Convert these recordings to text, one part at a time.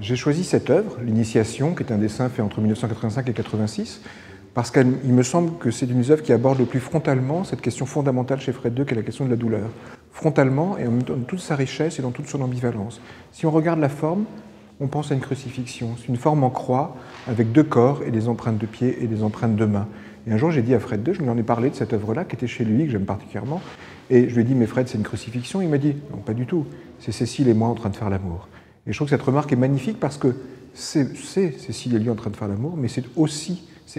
J'ai choisi cette œuvre, L'Initiation, qui est un dessin fait entre 1985 et 1986, parce qu'il me semble que c'est une œuvre qui aborde le plus frontalement cette question fondamentale chez Fred II, qui est la question de la douleur. Frontalement, et en même temps, dans toute sa richesse et dans toute son ambivalence. Si on regarde la forme, on pense à une crucifixion. C'est une forme en croix, avec deux corps et des empreintes de pieds et des empreintes de mains. Et un jour, j'ai dit à Fred II, je lui en ai parlé de cette œuvre-là, qui était chez lui, que j'aime particulièrement, et je lui ai dit, mais Fred, c'est une crucifixion? Il m'a dit, non, pas du tout, c'est Cécile et moi en train de faire l'amour. Et je trouve que cette remarque est magnifique parce que c'est Cécile et lui en train de faire l'amour, mais c'est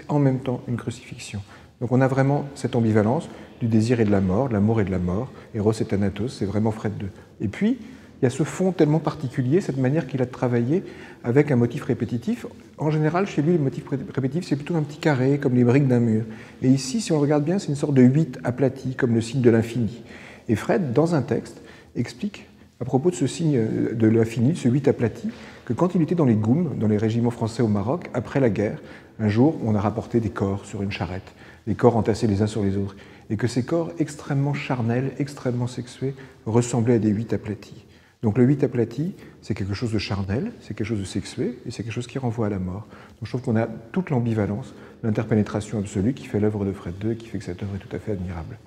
en même temps une crucifixion. Donc on a vraiment cette ambivalence du désir et de l'amour et de la mort, Eros et Thanatos, c'est vraiment Fred II. Et puis, il y a ce fond tellement particulier, cette manière qu'il a de travailler avec un motif répétitif. En général, chez lui, le motif répétitif, c'est plutôt un petit carré, comme les briques d'un mur. Et ici, si on regarde bien, c'est une sorte de 8 aplati, comme le signe de l'infini. Et Fred, dans un texte, explique, à propos de ce signe de l'infini, de ce 8 aplati, que quand il était dans les Goum, dans les régiments français au Maroc, après la guerre, un jour, on a rapporté des corps sur une charrette, des corps entassés les uns sur les autres, et que ces corps extrêmement charnels, extrêmement sexués, ressemblaient à des 8 aplatis. Donc le 8 aplati, c'est quelque chose de charnel, c'est quelque chose de sexué, et c'est quelque chose qui renvoie à la mort. Donc je trouve qu'on a toute l'ambivalence, l'interpénétration absolue qui fait l'œuvre de Fred II, et qui fait que cette œuvre est tout à fait admirable.